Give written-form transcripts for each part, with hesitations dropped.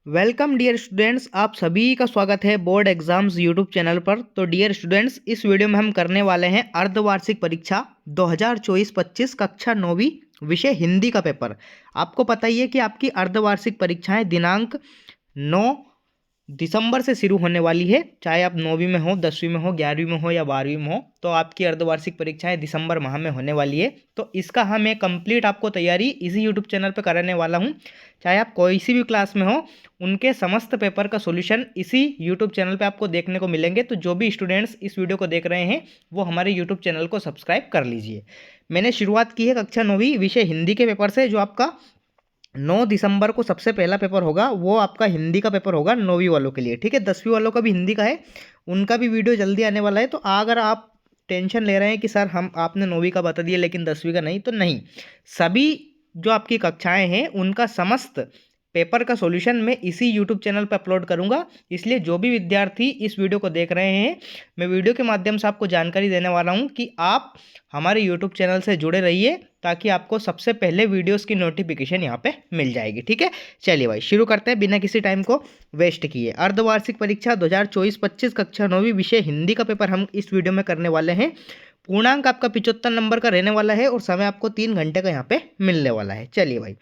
Welcome dear students, आप सभी का स्वागत है बोर्ड एग्जाम्स यूट्यूब चैनल पर। तो डियर स्टूडेंट्स, इस वीडियो में हम करने वाले हैं अर्धवार्षिक परीक्षा 2024-25 कक्षा 9वीं विषय हिंदी का पेपर। आपको पता ही है कि आपकी अर्धवार्षिक परीक्षाएं दिनांक 9 दिसंबर से शुरू होने वाली है। चाहे आप 9वीं में हो, 10वीं में हो, 11वीं में हो या 12वीं में हो, तो आपकी अर्धवार्षिक परीक्षाएं दिसंबर माह में होने वाली है। तो इसका मैं कंप्लीट आपको तैयारी इसी यूट्यूब चैनल पर कराने वाला हूं। चाहे आप कोई सी भी क्लास में हो, उनके समस्त पेपर का सॉल्यूशन इसी यूट्यूब चैनल पे आपको देखने को मिलेंगे। तो जो भी स्टूडेंट्स इस वीडियो को देख रहे हैं वो हमारे यूट्यूब चैनल को सब्सक्राइब कर लीजिए। मैंने शुरुआत की है कक्षा 9वीं विषय हिंदी के पेपर से। जो आपका 9 दिसंबर को सबसे पहला पेपर होगा वो आपका हिंदी का पेपर होगा 9वीं वालों के लिए। ठीक है, 10वीं वालों का भी हिंदी का है, उनका भी वीडियो जल्दी आने वाला है। तो अगर आप टेंशन ले रहे हैं कि सर हम आपने 9वीं का बता दिया लेकिन 10वीं का नहीं, तो नहीं, सभी जो आपकी कक्षाएं हैं उनका समस्त पेपर का सॉल्यूशन मैं इसी यूट्यूब चैनल पर अपलोड करूंगा। इसलिए जो भी विद्यार्थी इस वीडियो को देख रहे हैं, मैं वीडियो के माध्यम से आपको जानकारी देने वाला हूं कि आप हमारे यूट्यूब चैनल से जुड़े रहिए ताकि आपको सबसे पहले वीडियोस की नोटिफिकेशन यहाँ पे मिल जाएगी। ठीक है, चलिए भाई शुरू करते हैं बिना किसी टाइम को वेस्ट किए। अर्धवार्षिक परीक्षा 2024-25 कक्षा 9वीं विषय हिंदी का पेपर हम इस वीडियो में करने वाले हैं। पूर्णांक आपका 75 नंबर का रहने वाला है और समय आपको 3 घंटे का यहाँ पे मिलने वाला है। चलिए भाई,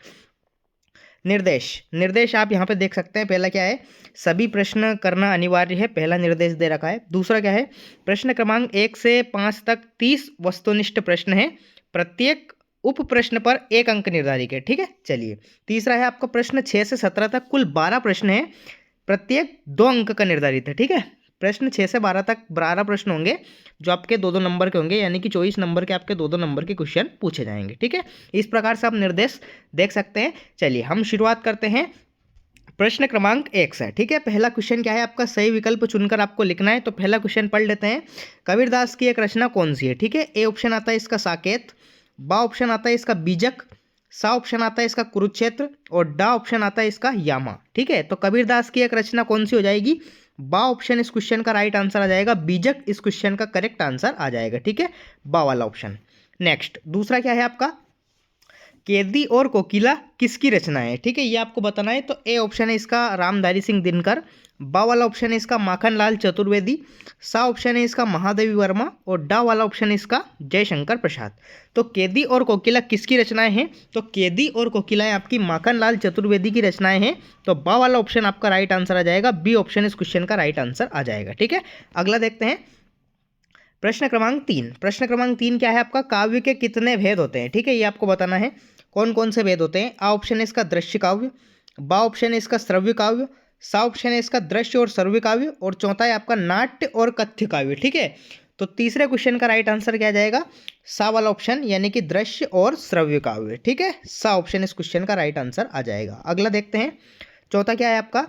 निर्देश निर्देश आप यहाँ पे देख सकते हैं। पहला क्या है, सभी प्रश्न करना अनिवार्य है, पहला निर्देश दे रखा है। दूसरा क्या है, प्रश्न क्रमांक 1 से 5 तक 30 वस्तुनिष्ठ प्रश्न है, प्रत्येक उप प्रश्न पर 1 अंक निर्धारित है। ठीक है, चलिए। तीसरा है आपका प्रश्न 6 से 17 तक कुल 12 प्रश्न है, प्रत्येक 2 अंक का निर्धारित है। ठीक है, प्रश्न 6 से 12 तक 12 प्रश्न होंगे जो आपके 2-2 नंबर के होंगे, यानी कि 24 नंबर के आपके 2-2 नंबर के क्वेश्चन पूछे जाएंगे। ठीक है, इस प्रकार से आप निर्देश देख सकते हैं। चलिए हम शुरुआत करते हैं प्रश्न क्रमांक 1 से। ठीक है, पहला क्वेश्चन क्या है आपका, सही विकल्प चुनकर आपको लिखना है। तो पहला क्वेश्चन पढ़ लेते हैं। कबीरदास की एक रचना कौन सी है? ठीक है, ए ऑप्शन आता है इसका साकेत, बा ऑप्शन आता है इसका बीजक, सा ऑप्शन आता है इसका कुरुक्षेत्र और डा ऑप्शन आता है इसका यामा। ठीक है, तो कबीरदास की एक रचना कौन सी हो जाएगी? बा ऑप्शन इस क्वेश्चन का राइट आंसर आ जाएगा, बीजक इस क्वेश्चन का करेक्ट आंसर आ जाएगा। ठीक है, बा वाला ऑप्शन। नेक्स्ट दूसरा क्या है आपका, कैदी और कोकिला किसकी रचना है? ठीक है, ये आपको बताना है। तो ए ऑप्शन है इसका रामधारी सिंह दिनकर, बा वाला ऑप्शन है इसका माखनलाल चतुर्वेदी, सा ऑप्शन है इसका महादेवी वर्मा और डा वाला ऑप्शन है इसका जयशंकर प्रसाद। तो कैदी और कोकिला किसकी रचनाएं हैं? तो कैदी और कोकिलाएं आपकी माखनलाल चतुर्वेदी की रचनाएं हैं। तो बा वाला ऑप्शन आपका राइट आंसर आ जाएगा, बी ऑप्शन इस क्वेश्चन का राइट आंसर आ जाएगा। ठीक है, अगला देखते हैं प्रश्न क्रमांक 3। प्रश्न क्रमांक 3 क्या है आपका, काव्य के कितने भेद होते हैं? ठीक है, ये आपको बताना है कौन कौन से भेद होते हैं। आ ऑप्शन है इसका दृश्य काव्य, बा ऑप्शन है इसका श्रव्य काव्य, सा ऑप्शन है इसका दृश्य और श्रव्य काव्य और चौथा है आपका नाट्य और कथ्य काव्य। ठीक है, तो तीसरे क्वेश्चन का राइट आंसर क्या जाएगा? सा वाला ऑप्शन, यानी कि दृश्य और श्रव्य काव्य। ठीक है, सा ऑप्शन इस क्वेश्चन का राइट आंसर आ जाएगा। अगला देखते हैं, चौथा क्या है आपका,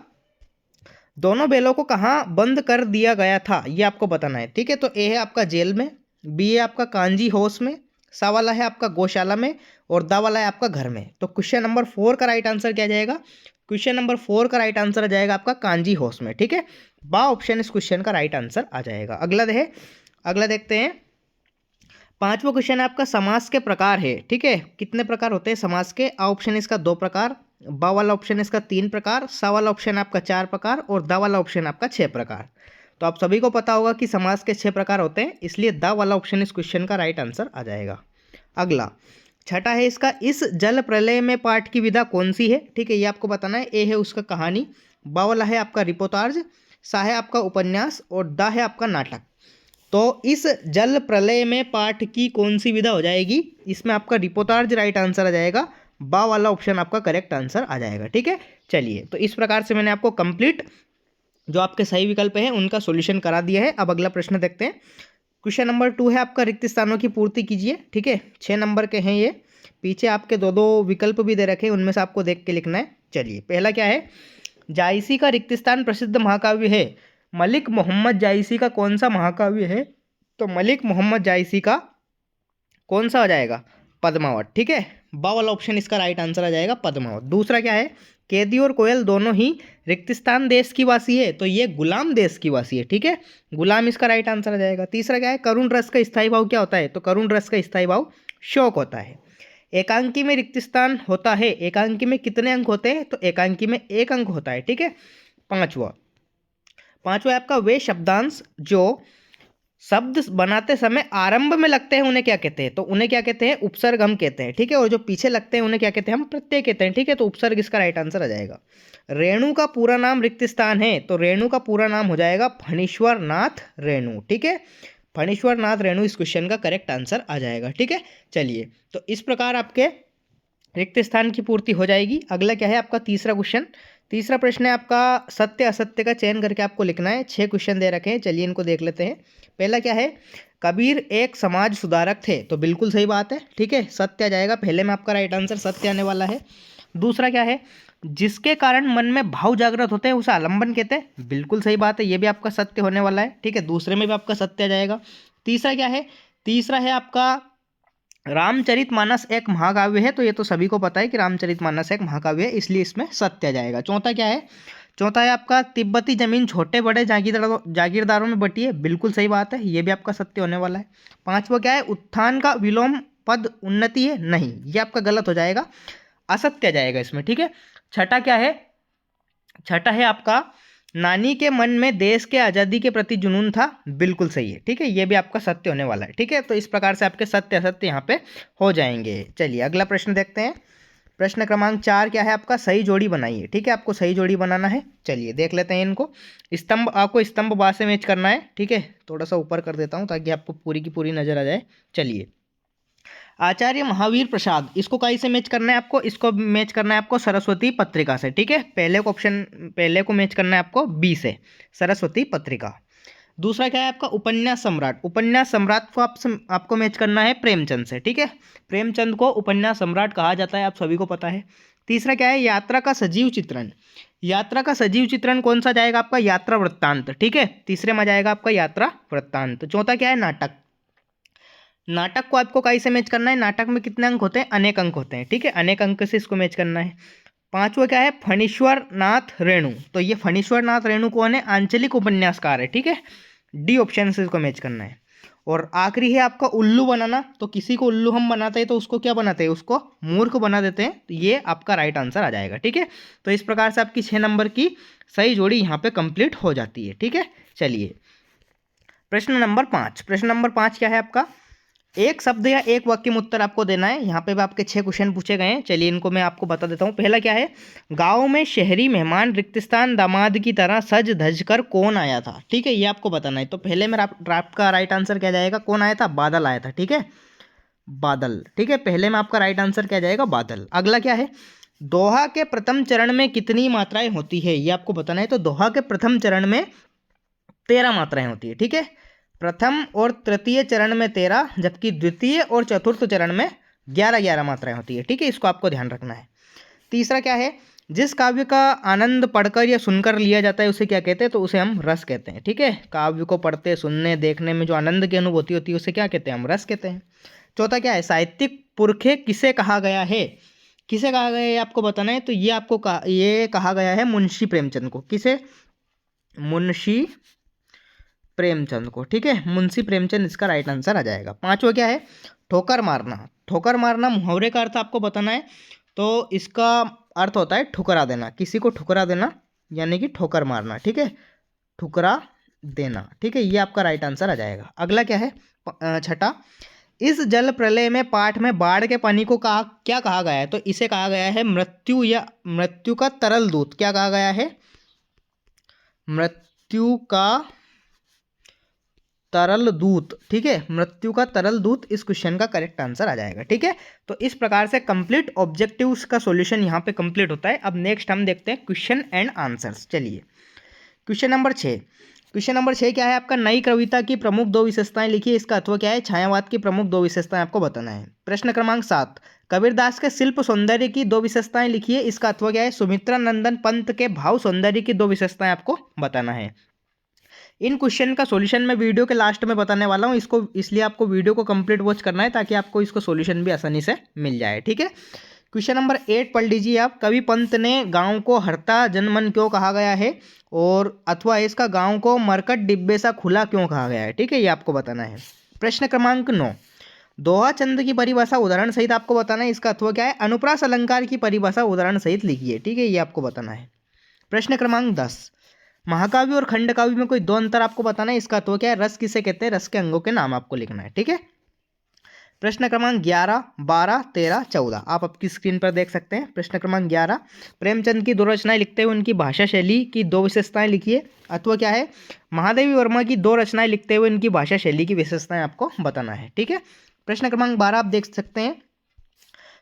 दोनों बैलों को कहाँ बंद कर दिया गया था? ये आपको बताना है। ठीक है, तो ए है आपका जेल में, बी है आपका कांजी हाउस में, सा वाला है आपका गौशाला में और दा वाला है आपका घर में। तो क्वेश्चन नंबर 4 का राइट आंसर क्या जाएगा? क्वेश्चन नंबर 4 का राइट आंसर आ जाएगा आपका कांजी हाउस में। ठीक है, बा ऑप्शन इस क्वेश्चन का राइट आंसर आ जाएगा। अगला देखते हैं, पांचवा क्वेश्चन आपका समास के प्रकार है। ठीक है, कितने प्रकार होते हैं समास के? आ ऑप्शन इसका 2 प्रकार, बा वाला ऑप्शन इसका 3 प्रकार, सा वाला ऑप्शन आपका 4 प्रकार और दा वाला ऑप्शन आपका 6 प्रकार। तो आप सभी को पता होगा कि समास के 6 प्रकार होते हैं, इसलिए दा वाला ऑप्शन इस क्वेश्चन का राइट आंसर आ जाएगा। अगला छठा है इसका, इस जल प्रलय में पाठ की विधा कौन सी है? ठीक है, ये आपको बताना है। ए है उसका कहानी, बा वाला है आपका रिपोर्टाज, सा है आपका उपन्यास और दा है आपका नाटक। तो इस जल प्रलय में पाठ की कौन सी विधा हो जाएगी? इसमें आपका रिपोर्टाज राइट आंसर आ जाएगा, बा वाला ऑप्शन आपका करेक्ट आंसर आ जाएगा। ठीक है, चलिए, तो इस प्रकार से मैंने आपको कंप्लीट जो आपके सही विकल्प हैं उनका सॉल्यूशन करा दिया है। अब अगला प्रश्न देखते हैं। क्वेश्चन नंबर 2 है आपका, रिक्त स्थानों की पूर्ति कीजिए। ठीक है, 6 नंबर के हैं ये, पीछे आपके 2-2 विकल्प भी दे रखे हैं, उनमें से आपको देख के लिखना है। चलिए, पहला क्या है, जायसी का रिक्त स्थान प्रसिद्ध महाकाव्य है, मलिक मोहम्मद जायसी का कौन सा महाकाव्य है? तो मलिक मोहम्मद जायसी का कौन सा हो जाएगा? पद्मावत। ठीक है, बा वाला ऑप्शन इसका राइट आंसर आ जाएगा, पद्मावत। दूसरा क्या है, कैदी और कोयल दोनों ही रिक्तिस्तान देश की वासी है, तो ये गुलाम देश की वासी है। ठीक है, गुलाम इसका राइट आंसर आ जाएगा। तीसरा क्या है, करुण रस का स्थायी भाव क्या होता है? तो करुण रस का स्थायी भाव शोक होता है। एकांकी में रिक्त स्थान होता है, एकांकी में कितने अंक होते हैं? तो एकांकी में 1 अंक होता है, ठीक है। पांचवा है आपका वे शब्दांश जो शब्द बनाते समय आरंभ में लगते हैं उन्हें क्या कहते हैं? तो उन्हें क्या कहते हैं? उपसर्ग हम कहते हैं, ठीक है। और जो पीछे लगते हैं उन्हें क्या कहते हैं? हम प्रत्यय कहते हैं, ठीक है। तो उपसर्ग इसका राइट आंसर आ जाएगा। रेणु का पूरा नाम रिक्त स्थान है, तो रेणु का पूरा नाम हो जाएगा फणीश्वर नाथ रेणु, ठीक है। फणीश्वर नाथ रेणु इस क्वेश्चन का करेक्ट आंसर आ जाएगा, ठीक है। चलिए, तो इस प्रकार आपके रिक्त स्थान की पूर्ति हो जाएगी। अगला क्या है आपका तीसरा क्वेश्चन। तीसरा प्रश्न है आपका सत्य असत्य का चयन करके आपको लिखना है। 6 क्वेश्चन दे रखे हैं, चलिए इनको देख लेते हैं। पहला क्या है? कबीर एक समाज सुधारक थे, तो बिल्कुल सही बात है, ठीक है। सत्य आ जाएगा, पहले में आपका राइट आंसर सत्य आने वाला है। दूसरा क्या है? जिसके कारण मन में भाव जागृत होते हैं उसे आलंबन कहते हैं, बिल्कुल सही बात है, ये भी आपका सत्य होने वाला है, ठीक है। दूसरे में भी आपका सत्य आ जाएगा। तीसरा क्या है? तीसरा है आपका रामचरितमानस एक महाकाव्य है, तो ये तो सभी को पता है कि रामचरितमानस एक महाकाव्य है, इसलिए इसमें सत्य आ जाएगा। चौथा क्या है? चौथा है आपका तिब्बती जमीन छोटे बड़े जागीरदारों में बटी है, बिल्कुल सही बात है, ये भी आपका सत्य होने वाला है। पांचवा क्या है? उत्थान का विलोम पद उन्नति है, नहीं, ये आपका गलत हो जाएगा, असत्य आ जाएगा इसमें, ठीक है। छठा क्या है? छठा है आपका नानी के मन में देश के आज़ादी के प्रति जुनून था, बिल्कुल सही है, ठीक है, ये भी आपका सत्य होने वाला है, ठीक है। तो इस प्रकार से आपके सत्य असत्य यहाँ पे हो जाएंगे। चलिए अगला प्रश्न देखते हैं। प्रश्न क्रमांक 4 क्या है आपका? सही जोड़ी बनाइए, ठीक है, आपको सही जोड़ी बनाना है। चलिए देख लेते हैं इनको। स्तंभ, आपको स्तंभ बा से मैच करना है, ठीक है। थोड़ा सा ऊपर कर देता हूँ ताकि आपको पूरी की पूरी नजर आ जाए। चलिए, आचार्य महावीर प्रसाद, इसको कहीं से मैच करना है आपको? इसको मैच करना है आपको सरस्वती पत्रिका से, ठीक है। पहले को मैच करना है आपको बी से, सरस्वती पत्रिका। दूसरा क्या है आपका? उपन्यास सम्राट, उपन्यास सम्राट को आपको मैच करना है प्रेमचंद से, ठीक है। प्रेमचंद को उपन्यास सम्राट कहा जाता है, आप सभी को पता है। तीसरा क्या है? यात्रा का सजीव चित्रण, यात्रा का सजीव चित्रण कौन सा जाएगा आपका? यात्रा वृत्तांत, ठीक है, तीसरे में जाएगा आपका यात्रा वृत्तांत। चौथा क्या है? नाटक, नाटक को आपको कहीं से मैच करना है? नाटक में कितने अंक होते हैं? अनेक अंक होते हैं, ठीक है, अनेक अंक से इसको मैच करना है। पांचवा क्या है? फणीश्वर नाथ रेणु, तो ये फणीश्वर नाथ रेणु कौन है? आंचलिक उपन्यासकार है, ठीक है, डी ऑप्शन से इसको मैच करना है। और आखिरी है आपका उल्लू बनाना, तो किसी को उल्लू हम बनाते हैं तो उसको क्या बनाते हैं? उसको मूर्ख बना देते हैं, तो ये आपका राइट आंसर आ जाएगा, ठीक है। तो इस प्रकार से आपकी 6 नंबर की सही जोड़ी यहाँ पे कंप्लीट हो जाती है, ठीक है। चलिए प्रश्न नंबर 5, प्रश्न नंबर 5 क्या है आपका? एक शब्द या एक वाक्य में उत्तर आपको देना है। यहाँ पे भी आपके 6 क्वेश्चन पूछे गए हैं, चलिए इनको मैं आपको बता देता हूँ। पहला क्या है? गांव में शहरी मेहमान रिक्त स्थान दामाद की तरह सज धज कर कौन आया था, ठीक है, ये आपको बताना है। तो पहले में आपका राइट आंसर क्या जाएगा? कौन आया था? बादल आया था, ठीक है, बादल, ठीक है, पहले में आपका राइट आंसर क्या जाएगा? बादल। अगला क्या है? दोहा के प्रथम चरण में कितनी मात्राएं होती है, ये आपको बताना है। तो दोहा के प्रथम चरण में 13 मात्राएं होती है, ठीक है, प्रथम और तृतीय चरण में 13, जबकि द्वितीय और चतुर्थ चरण में 11 मात्राएं होती है, ठीक है, इसको आपको ध्यान रखना है। तीसरा क्या है? जिस काव्य का आनंद पढ़कर या सुनकर लिया जाता है उसे क्या कहते हैं? तो उसे हम रस कहते हैं, ठीक है, काव्य को पढ़ते सुनने देखने में जो आनंद की अनुभूति होती है उसे क्या कहते हैं? हम रस कहते हैं। चौथा क्या है? साहित्यिक पुरखे किसे कहा गया है, किसे कहा गया है आपको बताना है। तो ये कहा गया है मुंशी प्रेमचंद को। किसे? मुंशी प्रेमचंद को, ठीक है, मुंशी प्रेमचंद इसका राइट आंसर आ जाएगा। पांचवा क्या है? ठोकर मारना, ठोकर मारना मुहावरे का अर्थ आपको बताना है। तो इसका अर्थ होता है ठुकरा देना, किसी को ठुकरा देना यानी कि ठोकर मारना, ठीक है, ठुकरा देना, ठीक है, ये आपका राइट आंसर आ जाएगा। अगला क्या है? छठा, इस जल प्रलय में पाठ में बाढ़ के पानी को क्या कहा गया है? तो इसे कहा गया है मृत्यु या मृत्यु का तरल दूत। क्या कहा गया है? मृत्यु का तरल दूत, ठीक है, मृत्यु का तरल दूत इस क्वेश्चन का करेक्ट आंसर आ जाएगा, ठीक है। तो इस प्रकार से कंप्लीट ऑब्जेक्टिव्स का सॉल्यूशन यहाँ पे कंप्लीट होता है। अब नेक्स्ट हम देखते हैं क्वेश्चन एंड आंसर्स। चलिए क्वेश्चन नंबर 6, क्वेश्चन नंबर 6 क्या है आपका? नई कविता की प्रमुख 2 विशेषताएं लिखिए, इसका अथवा क्या है? छायावाद की प्रमुख 2 विशेषताएं आपको बताना है। प्रश्न क्रमांक 7, कबीरदास के शिल्प सौंदर्य की 2 विशेषताएं लिखिए, इसका अथवा क्या है? सुमित्रा नंदन पंत के भाव सौंदर्य की 2 विशेषताएं आपको बताना है। इन क्वेश्चन का सॉल्यूशन मैं वीडियो के लास्ट में बताने वाला हूँ, इसको इसलिए आपको वीडियो को कंप्लीट वॉच करना है ताकि आपको इसको सॉल्यूशन भी आसानी से मिल जाए, ठीक है। क्वेश्चन नंबर 8 पढ़ लीजिए आप। कवि पंत ने गांव को हरता जनमन क्यों कहा गया है, और अथवा इसका गांव को मरकट डिब्बे सा खुला क्यों कहा गया है, ठीक है, ये आपको बताना है। प्रश्न क्रमांक 9, दोहा छंद की परिभाषा उदाहरण सहित आपको बताना है। इसका अथवा क्या है? अनुप्रास अलंकार की परिभाषा उदाहरण सहित लिखिए। ठीक है, ये आपको बताना है। प्रश्न क्रमांक 10, महाकाव्य और खंडकाव्य में कोई दो अंतर आपको बताना है। इसका अथवा क्या है? रस किसे कहते हैं? रस के अंगों के नाम आपको लिखना है। ठीक है। प्रश्न क्रमांक 11, 12, 13, 14 आप आपकी स्क्रीन पर देख सकते हैं। प्रश्न क्रमांक 11, प्रेमचंद की दो रचनाएं लिखते हुए उनकी भाषा शैली की दो विशेषताएं लिखिए। अथवा क्या है? महादेवी वर्मा की दो रचनाएं लिखते हुए उनकी भाषा शैली की विशेषताएं आपको बताना है। ठीक है। प्रश्न क्रमांक 12 आप देख सकते हैं,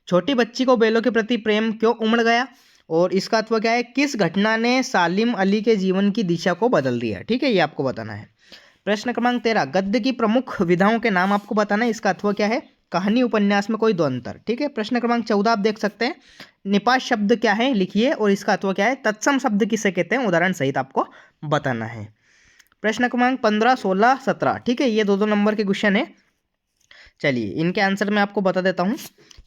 छोटी बच्ची को बैलों के प्रति प्रेम क्यों उमड़ गया? और इसका अथवा क्या है? किस घटना ने सालिम अली के जीवन की दिशा को बदल दिया? ठीक है, ये आपको बताना है। प्रश्न क्रमांक 13, गद्य की प्रमुख विधाओं के नाम आपको बताना है। इसका अथवा क्या है? कहानी उपन्यास में कोई दो अंतर। ठीक है। प्रश्न क्रमांक 14 आप देख सकते हैं, निपात शब्द क्या है? लिखिए। और इसका अथवा क्या है? तत्सम शब्द किसे कहते हैं? उदाहरण सहित आपको बताना है। प्रश्न क्रमांक 15, 16, 17 ठीक है, ये दो नंबर के क्वेश्चन है। चलिए इनके आंसर मैं आपको बता देता हूँ।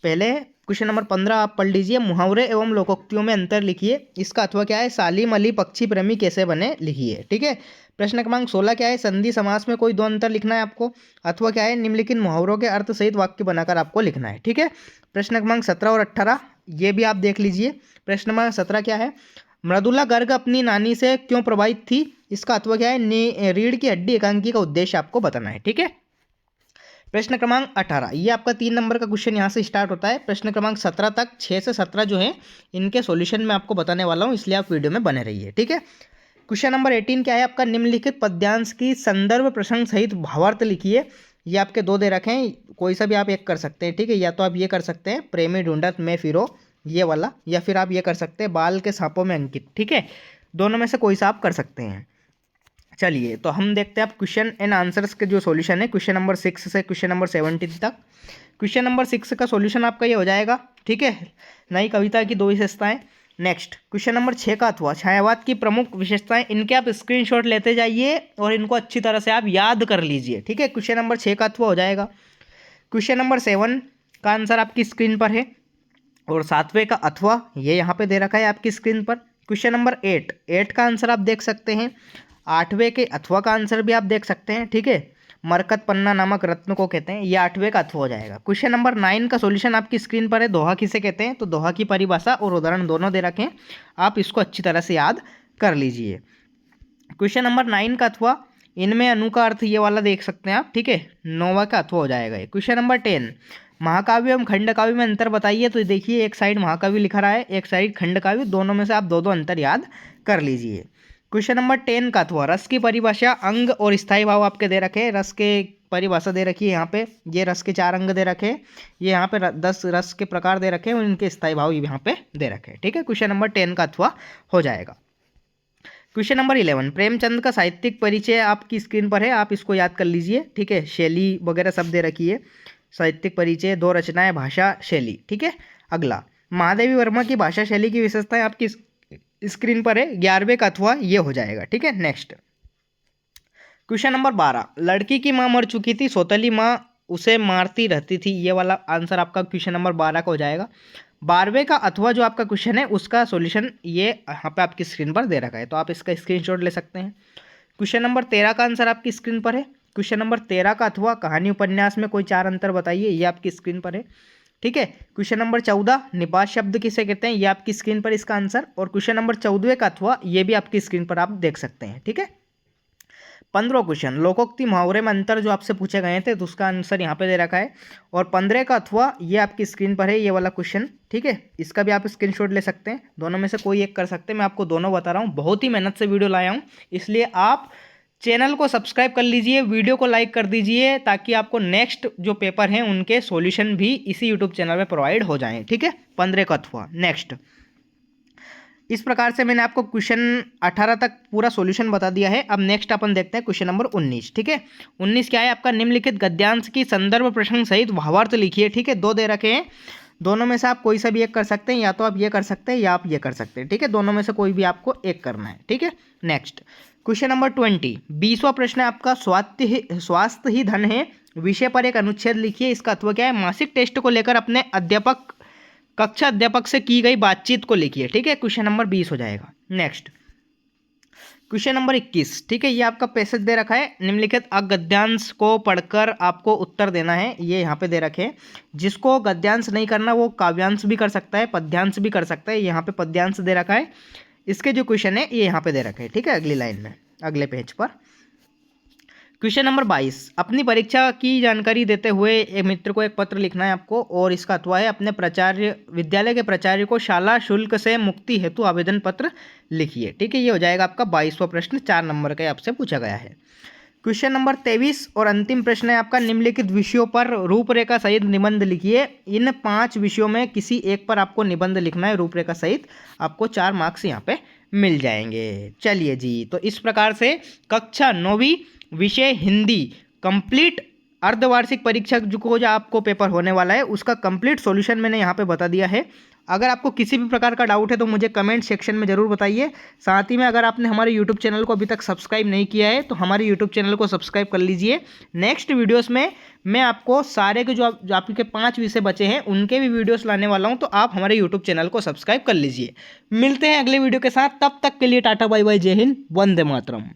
पहले क्वेश्चन नंबर 15 आप पढ़ लीजिए, मुहावरे एवं लोकोक्तियों में अंतर लिखिए। इसका अथवा क्या है? सालिम अली पक्षी प्रेमी कैसे बने? लिखिए। ठीक है। प्रश्न क्रमांक 16 क्या है? संधि समास में कोई दो अंतर लिखना है आपको। अथवा क्या है? निम्नलिखित मुहावरों के अर्थ सहित वाक्य बनाकर आपको लिखना है। ठीक है। प्रश्न क्रमांक 17 और 18 ये भी आप देख लीजिए। प्रश्न क्रमांक 17 क्या है? मृदुला गर्ग अपनी नानी से क्यों प्रभावित थी? इसका अथवा क्या है? रीढ़ की हड्डी एकांकी का उद्देश्य आपको बताना है। ठीक है। प्रश्न क्रमांक 18 ये आपका 3 नंबर का क्वेश्चन यहाँ से स्टार्ट होता है। प्रश्न क्रमांक 17 तक 6 से 17 जो है इनके सॉल्यूशन मैं आपको बताने वाला हूँ, इसलिए आप वीडियो में बने रहिए। ठीक है। क्वेश्चन नंबर 18 क्या है आपका? निम्नलिखित पद्यांश की संदर्भ प्रसंग सहित भावार्थ लिखिए। ये आपके दो दे रखे हैं, कोई सा भी आप एक कर सकते हैं। ठीक है, या तो आप ये कर सकते हैं, प्रेमी ढूंढत में फिरो ये वाला, या फिर आप ये कर सकते हैं, बाल के सांपों में अंकित। ठीक है, दोनों में से कोई सा आप कर सकते हैं। चलिए तो हम देखते हैं आप क्वेश्चन एंड आंसर्स के जो सॉल्यूशन है क्वेश्चन नंबर 6 से क्वेश्चन नंबर 17 तक। क्वेश्चन नंबर 6 का सॉल्यूशन आपका ये हो जाएगा। ठीक है, नई कविता की दो विशेषताएं। नेक्स्ट क्वेश्चन नंबर 6 का अथवा छायावाद की प्रमुख विशेषताएं, इनके आप स्क्रीनशॉट लेते जाइए और इनको अच्छी तरह से आप याद कर लीजिए। ठीक है, क्वेश्चन नंबर 6 का अथवा हो जाएगा। क्वेश्चन नंबर 7 का आंसर आपकी स्क्रीन पर है और 7वें का अथवा ये यहाँ पे दे रखा है आपकी स्क्रीन पर। क्वेश्चन नंबर 8 का आंसर आप देख सकते हैं। 8वें के अथवा का आंसर भी आप देख सकते हैं। ठीक है, मरकत पन्ना नामक रत्न को कहते हैं, ये 8वें का अथवा हो जाएगा। क्वेश्चन नंबर 9 का सॉल्यूशन आपकी स्क्रीन पर है। दोहा किसे कहते हैं? तो दोहा की परिभाषा और उदाहरण दोनों दे रखे हैं, आप इसको अच्छी तरह से याद कर लीजिए। क्वेश्चन नंबर 9 का अथवा इनमें अनु का अर्थ ये वाला देख सकते हैं आप। ठीक है, 9वां का अथवा हो जाएगा। क्वेश्चन नंबर 10, महाकाव्य एवं खंडकाव्य में अंतर बताइए। तो देखिए एक साइड महाकाव्य लिखा रहा है, एक साइड खंडकाव्य, दोनों में से आप दो दो अंतर याद कर लीजिए। क्वेश्चन नंबर 10 का अथवा रस की परिभाषा, अंग और स्थायी भाव आपके दे रखे हैं। रस के परिभाषा दे रखी है यहाँ पे, ये रस के 4 अंग दे रखे हैं, ये यहाँ पे 10 रस के प्रकार दे रखे हैं और इनके स्थायी भाव यहाँ पे दे रखे हैं। ठीक है, क्वेश्चन नंबर 10 का अथवा हो जाएगा। क्वेश्चन नंबर 11, प्रेमचंद का साहित्यिक परिचय आपकी स्क्रीन पर है, आप इसको याद कर लीजिए। ठीक है, शैली वगैरह सब दे रखी है, साहित्यिक परिचय, दो रचनाएं, भाषा, शैली। ठीक है, अगला महादेवी वर्मा की भाषा शैली की विशेषताएं आपकी स्क्रीन पर है, 11वें का अथवा ये हो जाएगा। ठीक है, नेक्स्ट क्वेश्चन नंबर 12, लड़की की माँ मर चुकी थी, सौतेली माँ उसे मारती रहती थी, ये वाला आंसर आपका क्वेश्चन नंबर 12 का हो जाएगा। 12वें का अथवा जो आपका क्वेश्चन है उसका सॉल्यूशन ये यहाँ पे आपकी स्क्रीन पर दे रखा है, तो आप इसका स्क्रीनशॉट ले सकते हैं। क्वेश्चन नंबर 13 का आंसर आपकी स्क्रीन पर है। क्वेश्चन नंबर 13 का अथवा कहानी उपन्यास में कोई 4 अंतर बताइए, ये आपकी स्क्रीन पर है। ठीक है, क्वेश्चन नंबर 14, निपात शब्द किसे कहते हैं, ये आपकी स्क्रीन पर इसका आंसर। और क्वेश्चन नंबर 14वें का अथवा ये भी आपकी स्क्रीन पर आप देख सकते हैं। ठीक है, 15 क्वेश्चन लोकोक्ति मुहावरे में अंतर जो आपसे पूछे गए थे तो उसका आंसर यहाँ पे दे रखा है। और 15 का अथवा ये आपकी स्क्रीन पर है, ये वाला क्वेश्चन। ठीक है, इसका भी आप स्क्रीनशॉट ले सकते हैं, दोनों में से कोई एक कर सकते हैं, मैं आपको दोनों बता रहा हूँ, बहुत ही मेहनत से वीडियो लाया हूँ, इसलिए आप चैनल को सब्सक्राइब कर लीजिए, वीडियो को लाइक कर दीजिए, ताकि आपको नेक्स्ट जो पेपर हैं उनके सॉल्यूशन भी इसी यूट्यूब चैनल पे प्रोवाइड हो जाएं। ठीक है, 15 का अथवा। नेक्स्ट इस प्रकार से मैंने आपको क्वेश्चन 18 तक पूरा सॉल्यूशन बता दिया है। अब नेक्स्ट अपन देखते हैं क्वेश्चन नंबर 19। ठीक है, 19 क्या है आपका? निम्नलिखित गद्यांश की संदर्भ प्रसंग सहित भावार्थ लिखिए। ठीक है, दो दे रखे हैं, दोनों में से आप कोई सा भी एक कर सकते हैं, या तो आप ये कर सकते हैं या आप ये कर सकते हैं। ठीक है, दोनों में से कोई भी आपको एक करना है। ठीक है, नेक्स्ट क्वेश्चन नंबर 20, 20वां प्रश्न है आपका, स्वास्थ्य ही धन है विषय पर एक अनुच्छेद लिखिए। इसका अथवा क्या है? मासिक टेस्ट को लेकर अपने कक्षा अध्यापक से की गई बातचीत को लिखिए। ठीक है, क्वेश्चन नंबर 20 हो जाएगा। नेक्स्ट क्वेश्चन नंबर 21, ठीक है, ये आपका पैसेज दे रखा है, निम्नलिखित गद्यांश को पढ़कर आपको उत्तर देना है। ये यहाँ पे दे रखे हैं, जिसको गद्यांश नहीं करना वो काव्यांश भी कर सकता है, पद्यांश भी कर सकता है। यहाँ पे पद्यांश दे रखा है। इसके जो क्वेश्चन है ये यहाँ पे दे रखे हैं, ठीक है, अगली लाइन में, अगले पेज पर। क्वेश्चन नंबर 22, अपनी परीक्षा की जानकारी देते हुए एक मित्र को एक पत्र लिखना है आपको, और इसका अथवा है अपने प्राचार्य, विद्यालय के प्राचार्य को शाला शुल्क से मुक्ति हेतु आवेदन पत्र लिखिए। ठीक है, ये हो जाएगा आपका 22वां प्रश्न, 4 नंबर का आपसे पूछा गया है। क्वेश्चन नंबर 23 और अंतिम प्रश्न है आपका, निम्नलिखित विषयों पर रूपरेखा सहित निबंध लिखिए। इन 5 विषयों में किसी एक पर आपको निबंध लिखना है रूपरेखा सहित, आपको 4 मार्क्स यहाँ पे मिल जाएंगे। चलिए जी, तो इस प्रकार से कक्षा 9वीं विषय हिंदी कंप्लीट अर्धवार्षिक परीक्षा जो आपको पेपर होने वाला है उसका कंप्लीट सॉल्यूशन मैंने यहाँ पे बता दिया है। अगर आपको किसी भी प्रकार का डाउट है तो मुझे कमेंट सेक्शन में ज़रूर बताइए। साथ ही में अगर आपने हमारे यूट्यूब चैनल को अभी तक सब्सक्राइब नहीं किया है तो हमारे यूट्यूब चैनल को सब्सक्राइब कर लीजिए। नेक्स्ट वीडियोस में मैं आपको सारे के जो आपके 5 विषय बचे हैं उनके भी वीडियोस लाने वाला हूं, तो आप हमारे यूट्यूब चैनल को सब्सक्राइब कर लीजिए। मिलते हैं अगले वीडियो के साथ, तब तक के लिए टाटा बाय बाय, जय हिंद, वंदे मातरम।